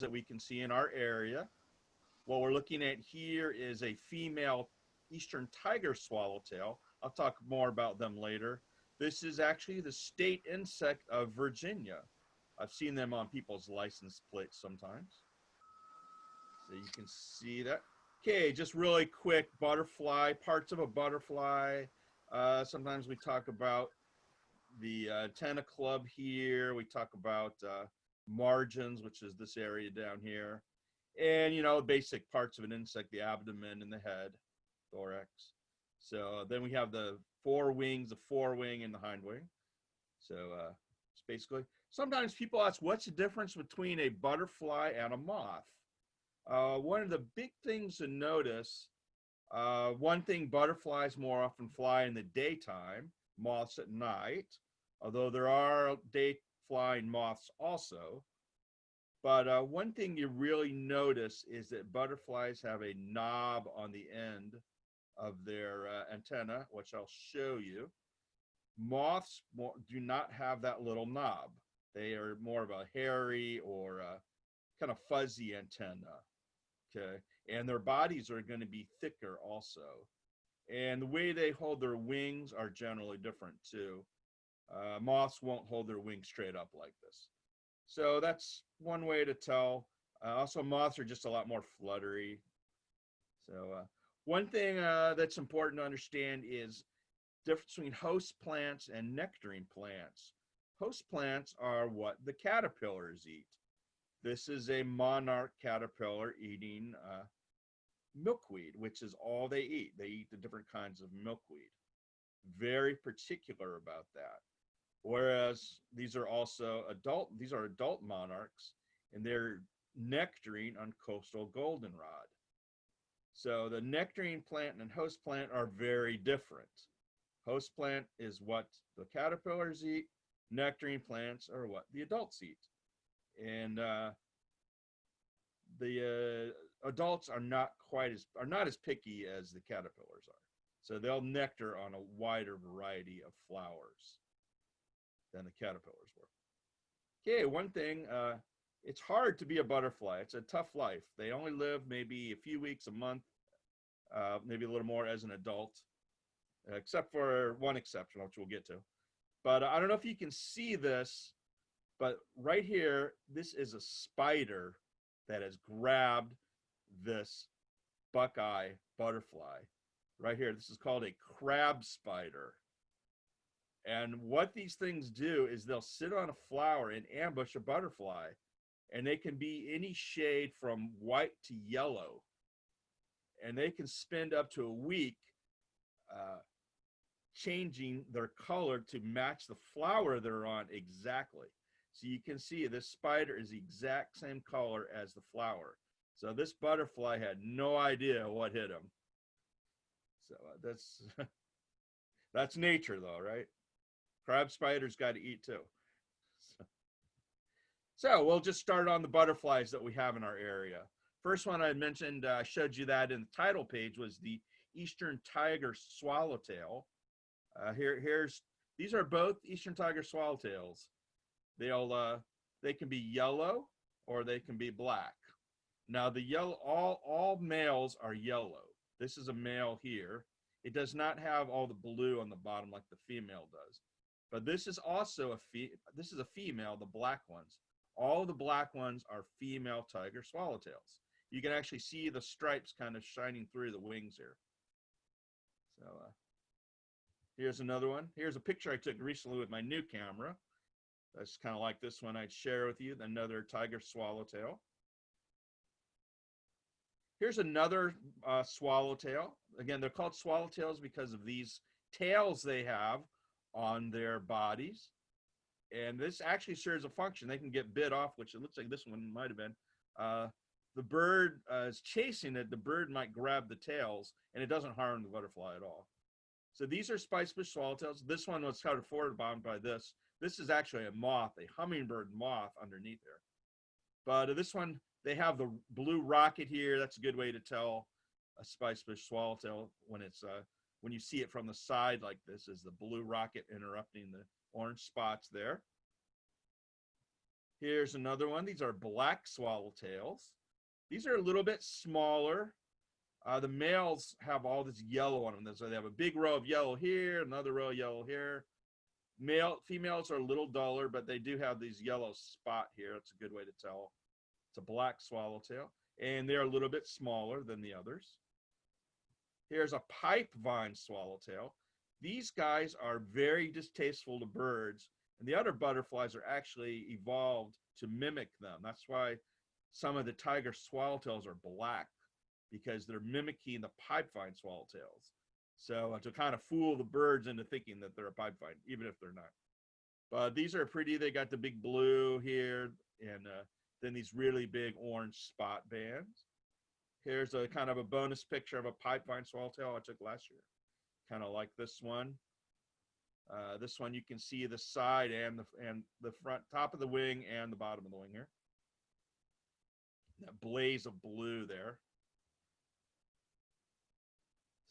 that we can see in our area. What we're looking at here is a female eastern tiger swallowtail. I'll talk more about them later. This is actually the state insect of Virginia. I've seen them on people's license plates sometimes. So you can see that. Okay, just really quick, butterfly, parts of a butterfly. Sometimes we talk about the antenna club here. We talk about margins, which is this area down here. And, you know, basic parts of an insect, the abdomen and the head, thorax. So then we have the four wings, the forewing and the hind wing. So it's basically, sometimes people ask, what's the difference between a butterfly and a moth? One of the big things to notice, one thing, butterflies more often fly in the daytime, moths at night, although there are day flying moths also. But one thing you really notice is that butterflies have a knob on the end of their antenna, which I'll show you. Moths do not have that little knob. They are more of a hairy or kind of fuzzy antenna, okay? And their bodies are going to be thicker also. And the way they hold their wings are generally different too. Moths won't hold their wings straight up like this. So that's one way to tell. Also, moths are just a lot more fluttery. So one thing that's important to understand is the difference between host plants and nectarine plants. Host plants are what the caterpillars eat. This is a monarch caterpillar eating milkweed, which is all they eat. They eat the different kinds of milkweed. Very particular about that. Whereas these are also adult monarchs, and they're nectarine on coastal goldenrod. So the nectarine plant and host plant are very different. Host plant is what the caterpillars eat. Nectarine plants are what the adults eat. And the adults are not as picky as the caterpillars are. So they'll nectar on a wider variety of flowers than the caterpillars were. Okay, one thing, it's hard to be a butterfly. It's a tough life. They only live maybe a few weeks, a month, maybe a little more as an adult, except for one exception, which we'll get to. But I don't know if you can see this, but right here, this is a spider that has grabbed this buckeye butterfly. Right here, this is called a crab spider. And what these things do is they'll sit on a flower and ambush a butterfly. And they can be any shade from white to yellow. And they can spend up to a week changing their color to match the flower they're on exactly. So you can see this spider is the exact same color as the flower. So this butterfly had no idea what hit him. So that's nature though, right? Crab spiders got to eat too. So we'll just start on the butterflies that we have in our area. First one I mentioned, I showed you that in the title page, was the eastern tiger swallowtail. These are both eastern tiger swallowtails. They can be yellow or they can be black. Now the yellow, all males are yellow. This is a male here. It does not have all the blue on the bottom like the female does. But this is also this is a female, the black ones. All the black ones are female tiger swallowtails. You can actually see the stripes kind of shining through the wings here. So here's another one. Here's a picture I took recently with my new camera. That's kind of like this one I'd share with you, another tiger swallowtail. Here's another swallowtail. Again, they're called swallowtails because of these tails they have on their bodies. And this actually serves a function. They can get bit off, which it looks like this one might have been. The bird is chasing it. The bird might grab the tails, and it doesn't harm the butterfly at all. So these are spicebush swallowtails. This one was kind of forward-bombed by this. This is actually a moth, a hummingbird moth underneath there. But this one, they have the blue rocket here. That's a good way to tell a spicebush swallowtail when it's when you see it from the side like this, is the blue rocket interrupting the orange spots there. Here's another one. These are black swallowtails. These are a little bit smaller. The males have all this yellow on them. So they have a big row of yellow here, another row of yellow here. Females are a little duller, but they do have these yellow spot here. That's a good way to tell. It's a black swallowtail, and they're a little bit smaller than the others. Here's a pipevine swallowtail. These guys are very distasteful to birds, and the other butterflies are actually evolved to mimic them. That's why some of the tiger swallowtails are black, because they're mimicking the pipevine swallowtails. So to kind of fool the birds into thinking that they're a pipevine, even if they're not. But these are pretty. They got the big blue here, and then these really big orange spot bands. Here's a kind of a bonus picture of a pipevine swallowtail I took last year. Kind of like this one. This one you can see the side and the front, top of the wing and the bottom of the wing here. That blaze of blue there.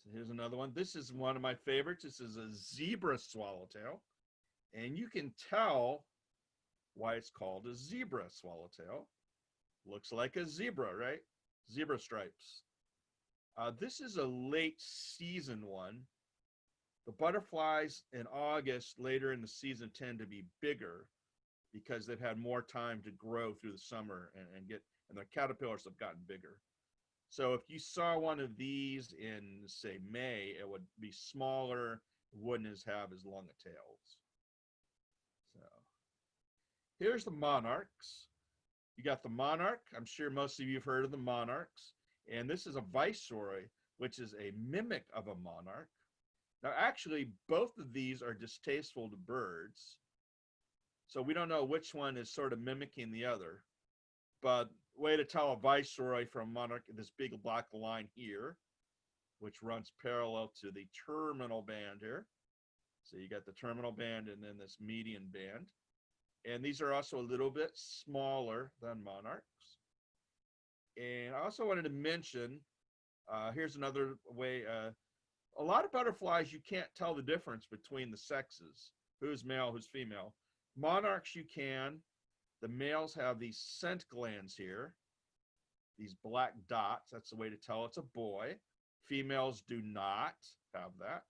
So here's another one. This is one of my favorites. This is a zebra swallowtail, and you can tell why it's called a zebra swallowtail. Looks like a zebra, right? Zebra stripes. This is a late season one. The butterflies in August, later in the season, tend to be bigger because they've had more time to grow through the summer and their caterpillars have gotten bigger. So if you saw one of these in, say, May, it would be smaller, wouldn't have as long a tails. So here's the monarchs. You got the monarch. I'm sure most of you have heard of the monarchs. And this is a viceroy, which is a mimic of a monarch. Now, actually, both of these are distasteful to birds. So we don't know which one is sort of mimicking the other. But way to tell a viceroy from monarch, this big black line here, which runs parallel to the terminal band here. So you got the terminal band and then this median band. And these are also a little bit smaller than monarchs. And I also wanted to mention, here's another way, a lot of butterflies, you can't tell the difference between the sexes, who's male, who's female. Monarchs, you can. The males have these scent glands here, these black dots. That's the way to tell it's a boy. Females do not have that.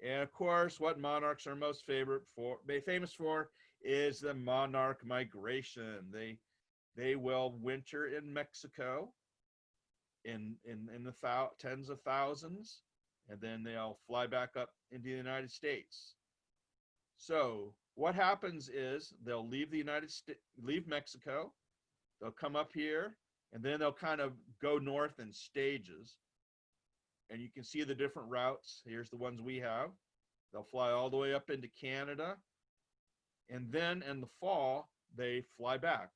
And of course, what monarchs are most famous for is the monarch migration. They will winter in Mexico in the tens of thousands, and then they'll fly back up into the United States. So what happens is they'll leave leave Mexico, they'll come up here, and then they'll kind of go north in stages. And you can see the different routes. Here's the ones we have. They'll fly all the way up into Canada. And then in the fall, they fly back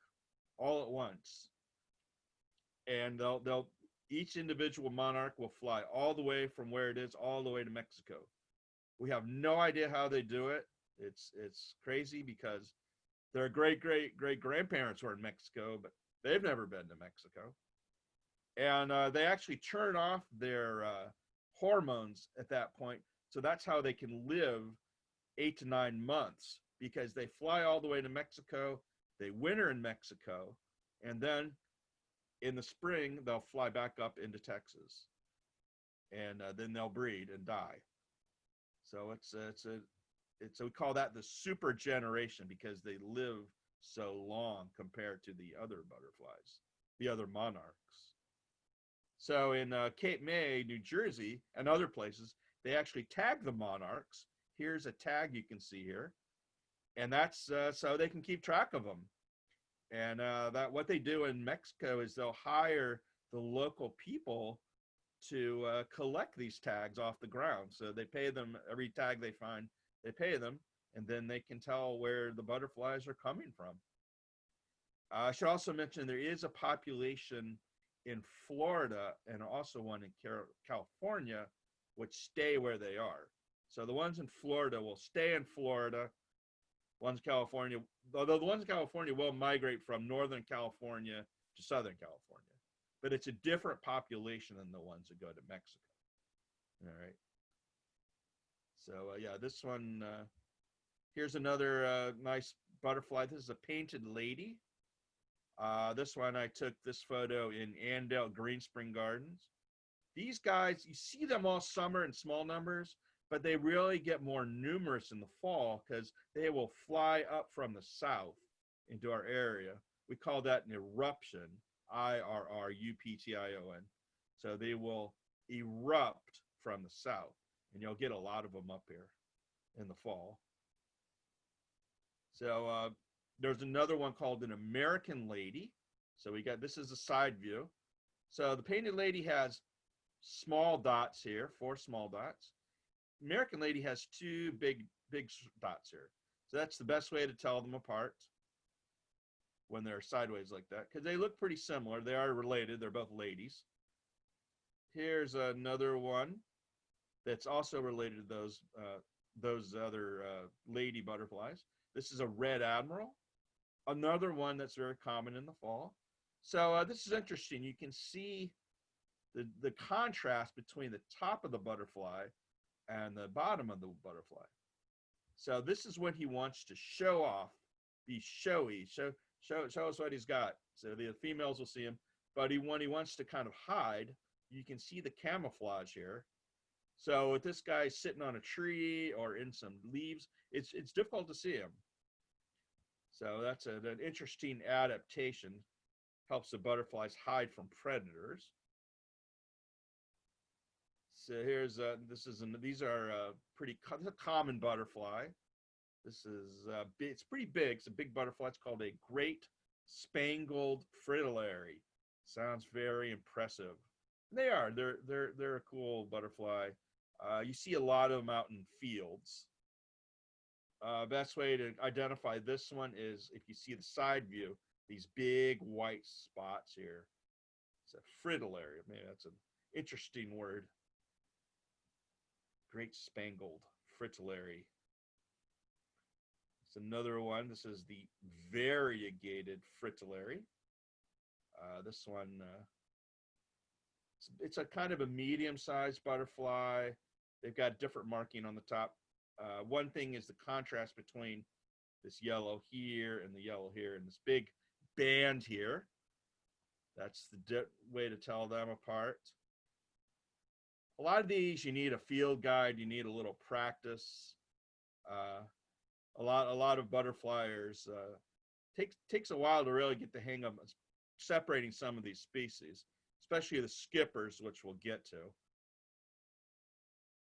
all at once. And each individual monarch will fly all the way from where it is all the way to Mexico. We have no idea how they do it. It's crazy because their great-great-great-grandparents were in Mexico, but they've never been to Mexico. And they actually turn off their hormones at that point. So that's how they can live 8 to 9 months, because they fly all the way to Mexico, they winter in Mexico, and then in the spring, they'll fly back up into Texas. And then they'll breed and die. So we call that the super generation, because they live so long compared to the other butterflies, the other monarchs. So in Cape May, New Jersey, and other places, they actually tag the monarchs. Here's a tag you can see here. And that's so they can keep track of them. And what they do in Mexico is they'll hire the local people to collect these tags off the ground. So they pay them every tag they find. They pay them, and then they can tell where the butterflies are coming from. I should also mention there is a population in Florida and also one in California, which stay where they are. So the ones in Florida will stay in Florida. Ones in California, although the ones in California will migrate from Northern California to Southern California, but it's a different population than the ones that go to Mexico. All right. So yeah, this one, here's another nice butterfly. This is a painted lady. This one, I took this photo in Andale Green Spring Gardens. These guys, you see them all summer in small numbers, but they really get more numerous in the fall because they will fly up from the south into our area. We call that an eruption, IRRUPTION. So they will erupt from the south, and you'll get a lot of them up here in the fall. So there's another one called an American lady. So we got, this is a side view. So the painted lady has small dots here, 4 small dots. American lady has 2 big dots here. So that's the best way to tell them apart when they're sideways like that, because they look pretty similar. They are related. They're both ladies. Here's another one that's also related to those other lady butterflies. This is a red admiral, another one that's very common in the fall. So this is interesting. You can see the contrast between the top of the butterfly and the bottom of the butterfly. So this is when he wants to show off, be showy, show us what he's got. So the females will see him, but when he wants to kind of hide, you can see the camouflage here. So if this guy's sitting on a tree or in some leaves, it's difficult to see him. So that's an interesting adaptation. Helps the butterflies hide from predators. So here's these are pretty common butterfly. This is it's pretty big. It's a big butterfly. It's called a great spangled fritillary. Sounds very impressive. They are. They're a cool butterfly. You see a lot of them out in fields. Best way to identify this one is if you see the side view, these big white spots here. It's a fritillary. Maybe that's an interesting word. Great spangled fritillary. It's another one. This is the variegated fritillary. This one, it's a kind of a medium-sized butterfly. They've got different marking on the top. One thing is the contrast between this yellow here and the yellow here and this big band here. That's the way to tell them apart. A lot of these, you need a field guide. You need a little practice. A lot of butterfliers takes a while to really get the hang of separating some of these species, especially the skippers, which we'll get to.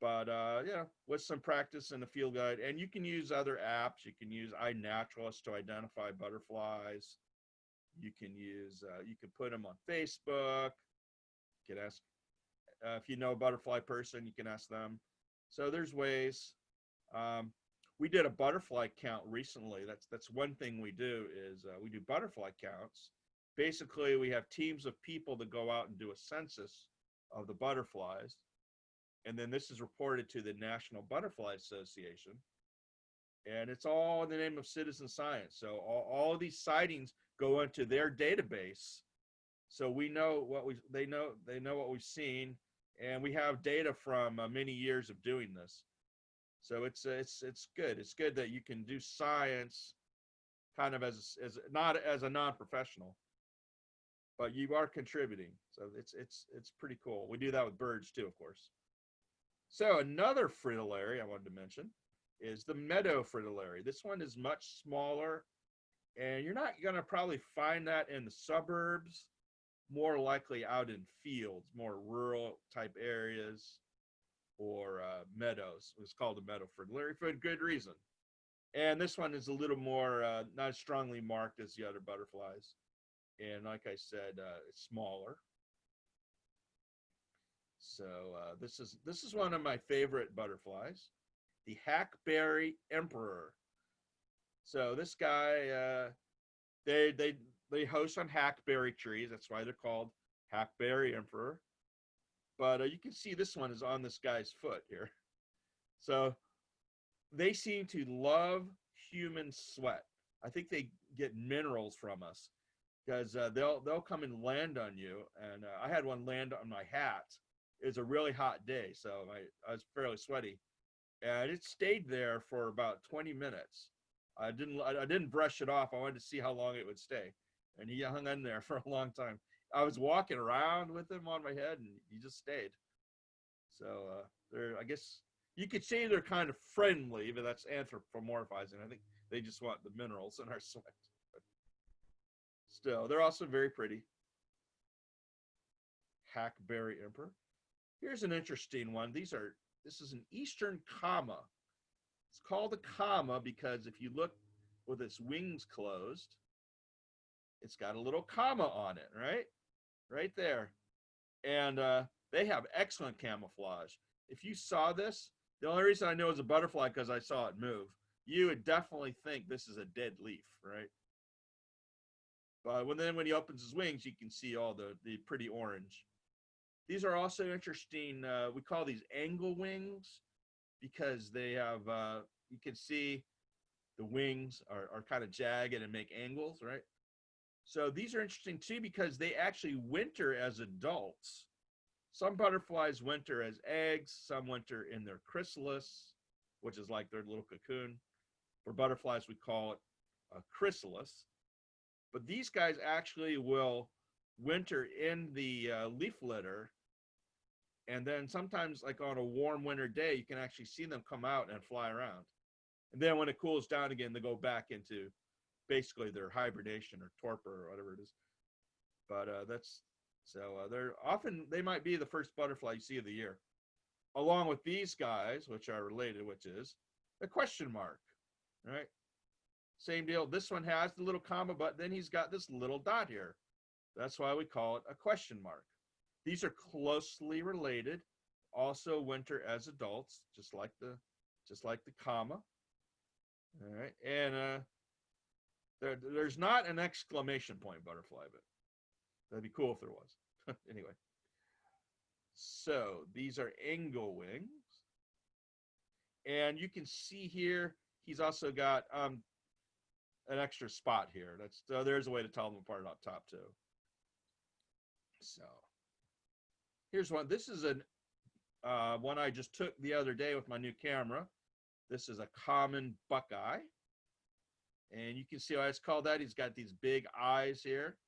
But yeah, with some practice and a field guide, and you can use other apps. You can use iNaturalist to identify butterflies. You can use you can put them on Facebook. You can ask if you know a butterfly person, you can ask them. So there's ways. We did a butterfly count recently. That's one thing we do is we do butterfly counts. Basically, we have teams of people that go out and do a census of the butterflies. And then this is reported to the National Butterfly Association. And it's all in the name of citizen science. So all of these sightings go into their database. So we know what they know what we've seen, and we have data from many years of doing this. So it's good. It's good that you can do science kind of as not as a non-professional, but you are contributing. So it's pretty cool. We do that with birds too, of course. So another fritillary I wanted to mention is the meadow fritillary. This one is much smaller, and you're not going to probably find that in the suburbs, more likely out in fields, more rural type areas, or meadows. It's called a meadow fritillary for a good reason. And this one is a little more, not as strongly marked as the other butterflies. And like I said, it's smaller. So this is one of my favorite butterflies, the hackberry emperor. So this guy, they host on hackberry trees. That's why they're called hackberry emperor. But you can see this one is on this guy's foot here. So they seem to love human sweat. I think they get minerals from us because they'll come and land on you. And I had one land on my hat. It was a really hot day, so I was fairly sweaty. And it stayed there for about 20 minutes. I didn't brush it off. I wanted to see how long it would stay, and he hung in there for a long time. I was walking around with him on my head, and he just stayed. So they're, I guess you could say they're kind of friendly, but that's anthropomorphizing. I think they just want the minerals in our sweat. But still, they're also very pretty. Hackberry emperor. Here's an interesting one. This is an eastern comma. It's called a comma because if you look with its wings closed, it's got a little comma on it, right? Right there. And they have excellent camouflage. If you saw this, the only reason I know it's a butterfly because I saw it move. You would definitely think this is a dead leaf, right? But when he opens his wings, you can see all the pretty orange. These are also interesting. We call these angle wings because they have, you can see the wings are kind of jagged and make angles, right? So these are interesting too because they actually winter as adults. Some butterflies winter as eggs, some winter in their chrysalis, which is like their little cocoon. For butterflies, we call it a chrysalis. But these guys actually will winter in the leaf litter. And then sometimes, like on a warm winter day, you can actually see them come out and fly around. And then when it cools down again, they go back into basically their hibernation or torpor or whatever it is. But they might be the first butterfly you see of the year, along with these guys, which are related, which is a question mark, right? Same deal. This one has the little comma, but then he's got this little dot here. That's why we call it a question mark. These are closely related, also winter as adults, just like the comma. All right, and there's not an exclamation point butterfly, but that'd be cool if there was. Anyway, so these are angle wings, and you can see here he's also got an extra spot here. There's a way to tell them apart up top too. So here's one. This is one I just took the other day with my new camera. This is a common buckeye, and you can see why it's called that. He's got these big eyes here,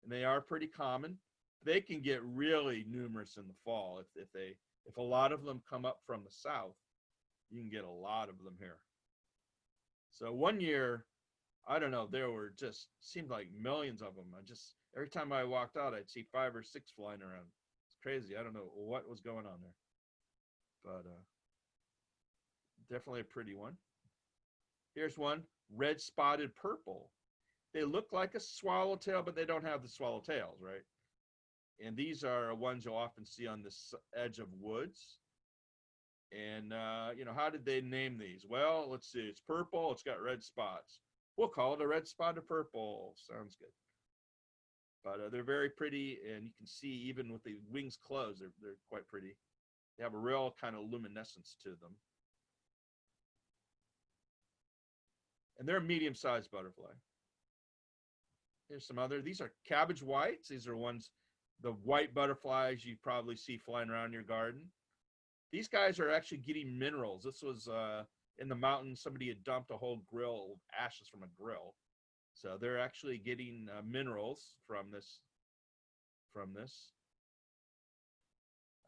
and they are pretty common. They can get really numerous in the fall if a lot of them come up from the south. You can get a lot of them here. So one year, I don't know, there were just seemed like millions of them. Every time I walked out, I'd see 5 or 6 flying around. It's crazy. I don't know what was going on there, but definitely a pretty one. Here's one, red spotted purple. They look like a swallowtail, but they don't have the swallowtails, right? And these are ones you'll often see on the edge of woods. And, how did they name these? Well, let's see. It's purple. It's got red spots. We'll call it a red spotted purple. Sounds good. But they're very pretty, and you can see even with the wings closed, they're quite pretty. They have a real kind of luminescence to them. And they're a medium-sized butterfly. Here's some other. These are cabbage whites. These are ones, the white butterflies you probably see flying around your garden. These guys are actually getting minerals. This was in the mountains. Somebody had dumped a whole grill, ashes from a grill. So they're actually getting minerals from this.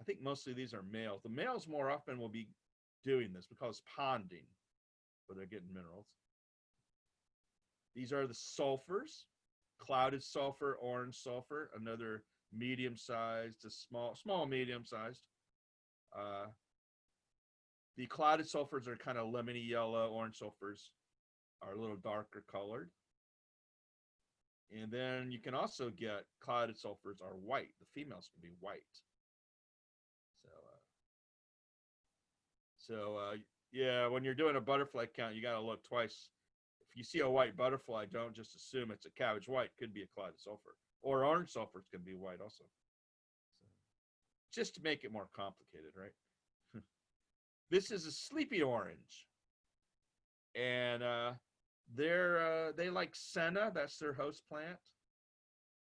I think mostly these are males. The males more often will be doing this because ponding, where they're getting minerals. These are the sulphurs, clouded sulphur, orange sulphur, another medium-sized to small medium-sized. The clouded sulphurs are kind of lemony yellow. Orange sulphurs are a little darker colored. And then you can also get clouded sulphurs are white. The females can be white. Yeah, when you're doing a butterfly count, you got to look twice. If you see a white butterfly, don't just assume it's a cabbage white. Could be a clouded sulphur. Or orange sulphurs can be white also. So, just to make it more complicated, right? This is a sleepy orange. And they like senna. That's their host plant.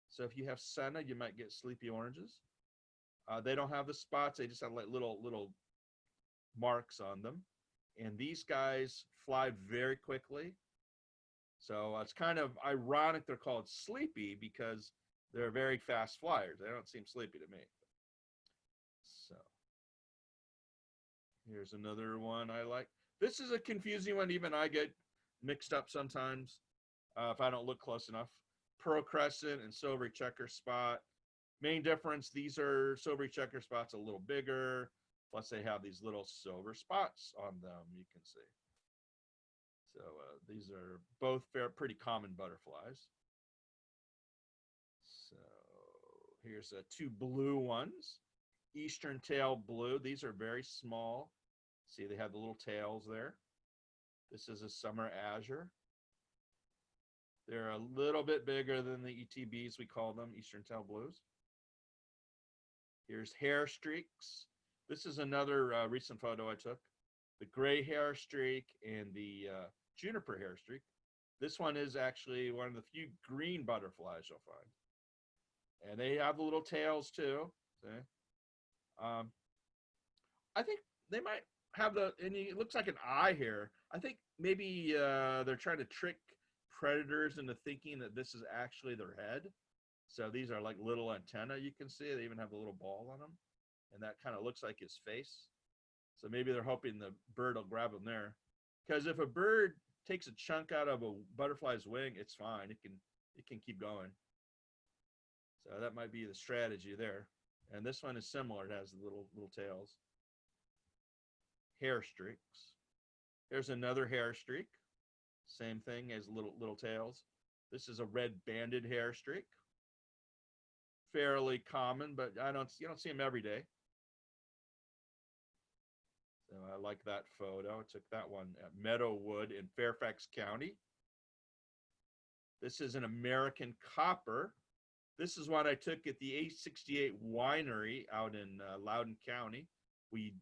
So if you have senna, you might get sleepy oranges. They don't have the spots. They just have like little marks on them. And these guys fly very quickly. So it's kind of ironic they're called sleepy because they're very fast flyers. They don't seem sleepy to me. So here's another one I like. This is a confusing one. Even I get mixed up sometimes if I don't look close enough. Pearl crescent and silvery checker spot. Main difference, these are silvery checker spots a little bigger. Plus they have these little silver spots on them, you can see. So these are both pretty common butterflies. So here's two blue ones. Eastern tail blue. These are very small. See, they have the little tails there. This is a summer azure. They're a little bit bigger than the ETBs, we call them, Eastern tail blues. Here's hair streaks. This is another recent photo I took. The gray hair streak and the juniper hair streak. This one is actually one of the few green butterflies you'll find. And they have the little tails too. See? I think they might have and it looks like an eye here. I think maybe they're trying to trick predators into thinking that this is actually their head. So these are like little antennae, you can see. They even have a little ball on them. And that kind of looks like his face. So maybe they're hoping the bird will grab him there. Because if a bird takes a chunk out of a butterfly's wing, it's fine. It can keep going. So that might be the strategy there. And this one is similar. It has the little tails. Hair streaks. There's another hair streak. Same thing as little tails. This is a red banded hair streak. Fairly common, but you don't see them every day. So I like that photo. I took that one at Meadowwood in Fairfax County. This is an American copper. This is one I took at the 868 winery out in Loudoun County. We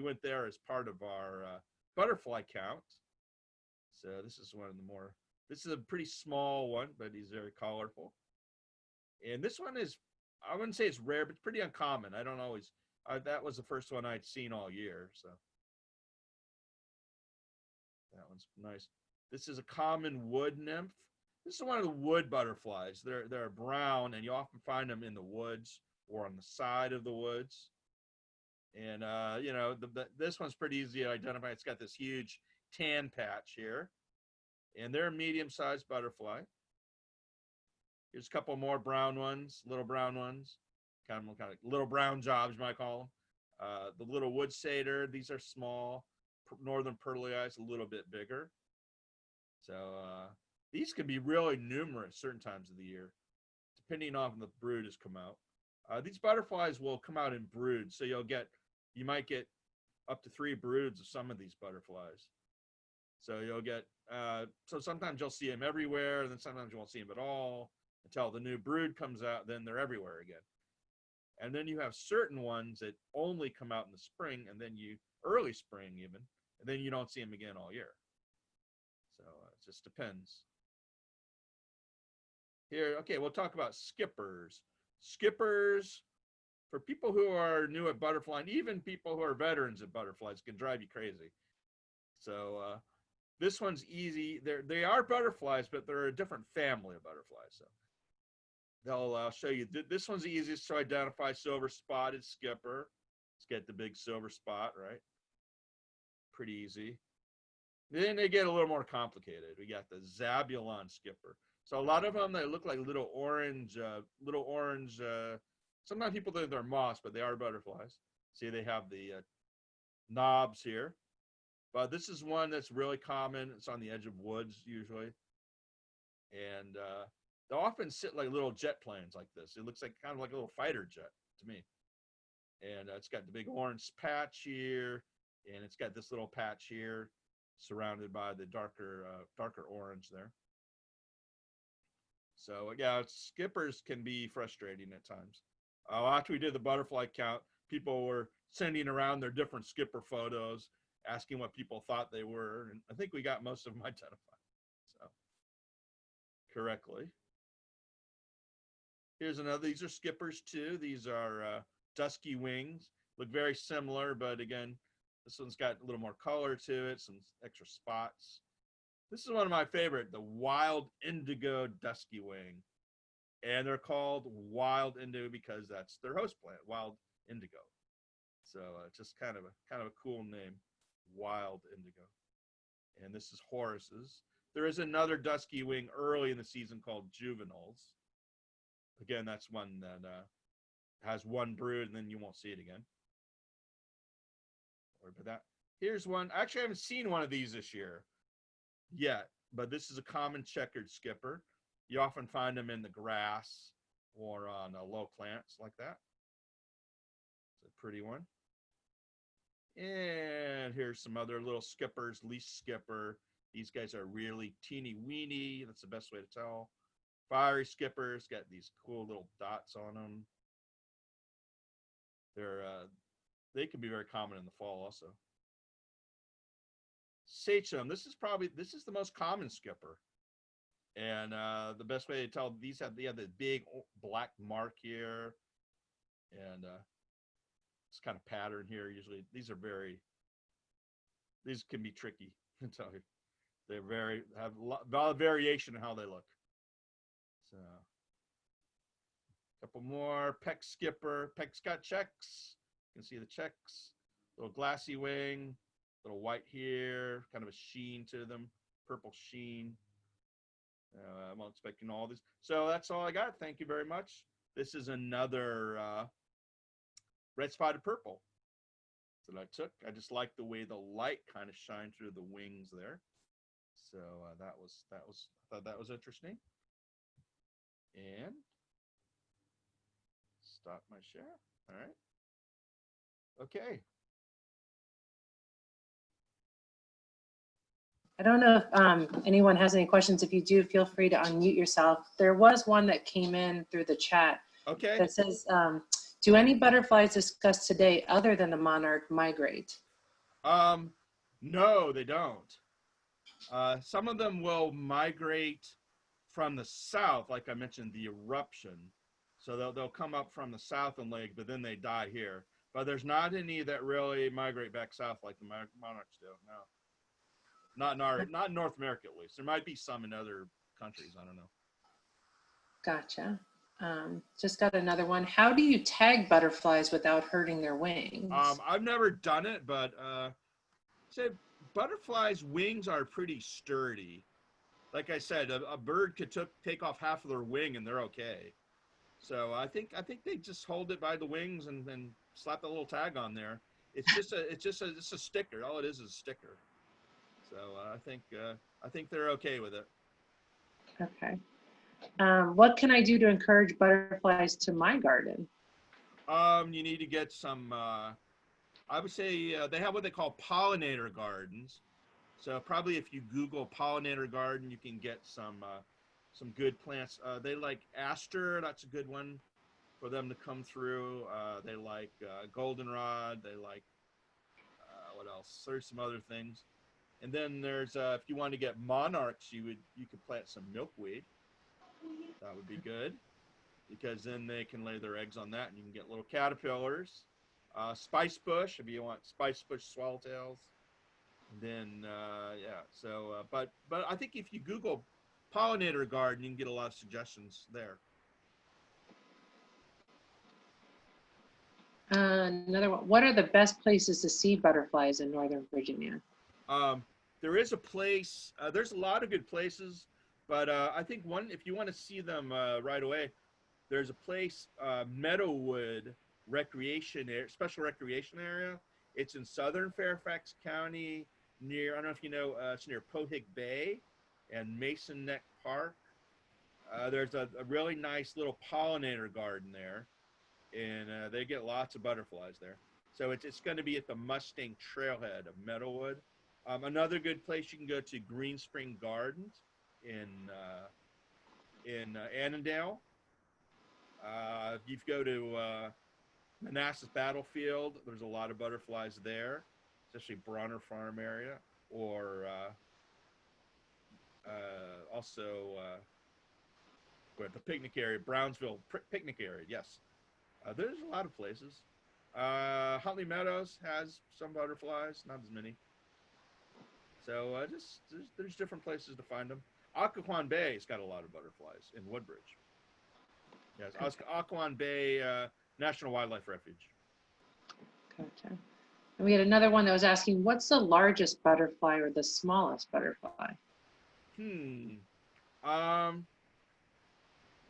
went there as part of our butterfly count. So this is one of the this is a pretty small one, but he's very colorful. And this one is, I wouldn't say it's rare, but it's pretty uncommon. I don't always, that was the first one I'd seen all year. So that one's nice. This is a common wood nymph. This is one of the wood butterflies. They're brown, and you often find them in the woods or on the side of the woods. And, you know, this one's pretty easy to identify. It's got this huge tan patch here. And they're a medium-sized butterfly. Here's a couple more brown ones, little brown ones. Kind of little brown jobs, you might call them. The little wood-satyr, these are small. Northern PEARLY-EYE is a little bit bigger. So these can be really numerous certain times of the year, depending on when the brood has come out. These butterflies will come out in broods, so you might get up to 3 broods of some of these butterflies. So you'll get, so sometimes you'll see them everywhere, and then sometimes you won't see them at all until the new brood comes out, then they're everywhere again. And then you have certain ones that only come out in the spring, and then early spring even, and then you don't see them again all year. So it just depends. Here, okay, we'll talk about skippers. Skippers, for people who are new at butterfly, and even people who are veterans at butterflies, can drive you crazy. So this one's easy. They are butterflies, but they're a different family of butterflies. So they'll show you. This one's the easiest to identify, silver spotted skipper. Let's get the big silver spot, right? Pretty easy. Then they get a little more complicated. We got the ZABULON skipper. So a lot of them, they look like little orange, sometimes people think they're moths, but they are butterflies. See, they have the knobs here. But this is one that's really common. It's on the edge of woods usually. And they'll often sit like little jet planes like this. It looks like kind of like a little fighter jet to me. And it's got the big orange patch here. And it's got this little patch here surrounded by the darker orange there. So yeah, skippers can be frustrating at times. After we did the butterfly count, people were sending around their different skipper photos, asking what people thought they were, and I think we got most of them identified so correctly. Here's another. These are skippers too. These are DUSKYWINGs. Look very similar, but again, this one's got a little more color to it, some extra spots. This is one of my favorite, the wild indigo duskywing. And they're called wild indigo because that's their host plant, wild indigo. So just kind of a cool name, wild indigo. And this is HORACE'S. There is another duskywing early in the season called juveniles. Again, that's one that has one brood and then you won't see it again. Or about that. Here's one. Actually, I haven't seen one of these this year yet, but this is a common checkered skipper. You often find them in the grass or on low plants like that. It's a pretty one. And here's some other little skippers, leaf skipper. These guys are really teeny weeny. That's the best way to tell. Fiery skippers got these cool little dots on them. They can be very common in the fall also. SACHEM. This is the most common skipper. And the best way to tell, they have the big black mark here, and this kind of pattern here. Usually, these can be tricky. I tell you, they have a lot of variation in how they look. So, a couple more. PECK'S skipper. PECK'S got checks. You can see the checks. Little glassy wing. Little white here. Kind of a sheen to them. Purple sheen. I'm not expecting all this. So that's all I got. Thank you very much. This is another red spotted purple that I took. I just like the way the light kind of shined through the wings there. So I thought that was interesting. And stop my share. All right. Okay. I don't know if anyone has any questions. If you do, feel free to unmute yourself. There was one that came in through the chat. Okay. That says, do any butterflies discussed today other than the monarch migrate? No, they don't. Some of them will migrate from the south, like I mentioned, the eruption. So they'll come up from the south and lake, but then they die here. But there's not any that really migrate back south like the monarchs do. No. Not in North America, at least. There might be some in other countries. I don't know. Gotcha. Just got another one. How do you tag butterflies without hurting their wings? I've never done it, but say butterflies' wings are pretty sturdy. Like I said, a bird could take off half of their wing and they're okay. So I think they just hold it by the wings and then slap a little tag on there. It's just a sticker. All it is a sticker. So I think they're okay with it. Okay. What can I do to encourage butterflies to my garden? You need to get some. I would say they have what they call pollinator gardens. So probably if you Google pollinator garden, you can get some good plants. They like aster. That's a good one for them to come through. They like goldenrod. They like what else? There's some other things. And then there's if you want to get monarchs, you could plant some milkweed. That would be good because then they can lay their eggs on that, and you can get little caterpillars. Spicebush, if you want spicebush swallowtails. And then yeah. So but I think if you Google pollinator garden, you can get a lot of suggestions there. Another one. What are the best places to see butterflies in Northern Virginia? There is a place, there's a lot of good places, but I think one, if you want to see them right away, there's a place, Meadowwood Special Recreation Area. It's in southern Fairfax County near, I don't know if you know, it's near Pohick Bay and Mason Neck Park. There's a really nice little pollinator garden there, and they get lots of butterflies there. So it's going to be at the Mustang Trailhead of Meadowwood. Another good place you can go to, Green Spring Gardens in Annandale. If you go to Manassas Battlefield, there's a lot of butterflies there, especially Bronner Farm area, or also the picnic area, Brownsville picnic area. Yes, there's a lot of places. Huntley Meadows has some butterflies, not as many. So just there's different places to find them. Occoquan Bay's got a lot of butterflies in Woodbridge. Yes, Occoquan Bay National Wildlife Refuge. Gotcha. And we had another one that was asking, what's the largest butterfly or the smallest butterfly? The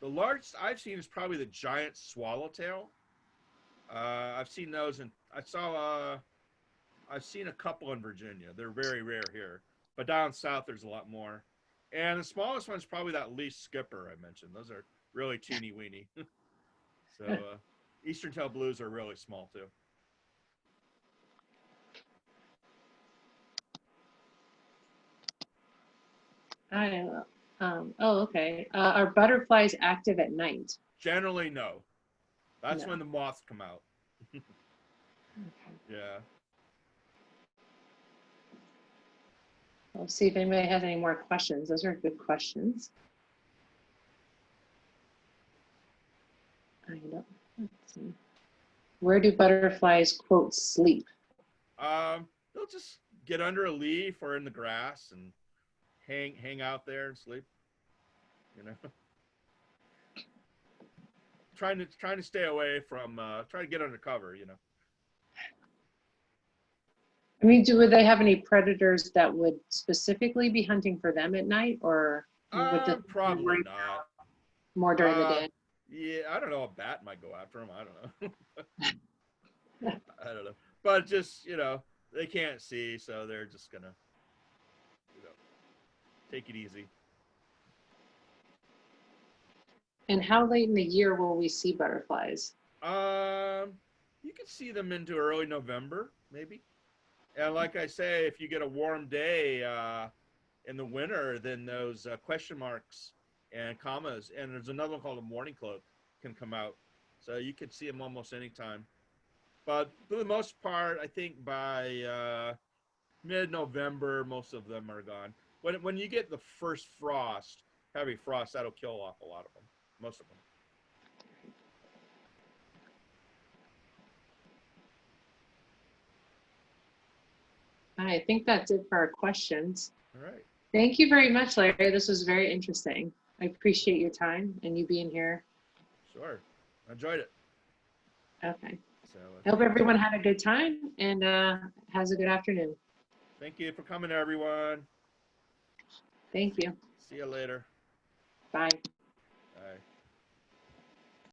largest I've seen is probably the giant swallowtail. I've seen those, and I've seen a couple in Virginia. They're very rare here, but down south there's a lot more. And the smallest one's probably that least skipper I mentioned. Those are really teeny weeny. So eastern tail blues are really small too. I don't know. Oh, okay. Are butterflies active at night? Generally, no. That's No. when the moths come out. Okay. Yeah. We'll see if anybody has any more questions. Those are good questions. I don't. Let's see. Where do butterflies, quote, sleep? They'll just get under a leaf or in the grass and hang out there and sleep. You know, trying to stay away from try to get under cover. You know. I mean, would they have any predators that would specifically be hunting for them at night, or would the probably not. More during the day? Yeah, I don't know. A bat might go after them. I don't know. I don't know. But just, you know, they can't see, so they're just gonna, you know, take it easy. And how late in the year will we see butterflies? You can see them into early November, maybe. And like I say, if you get a warm day in the winter, then those question marks and commas, and there's another one called a morning cloak, can come out. So you can see them almost anytime. But for the most part, I think by mid-November, most of them are gone. When you get the first frost, heavy frost, that'll kill off a lot of them, most of them. I think that's it for our questions. All right. Thank you very much, Larry. This was very interesting. I appreciate your time and you being here. Sure. I enjoyed it. Okay. So, I hope everyone had a good time and has a good afternoon. thank you for coming, everyone. Thank you. See you later. Bye.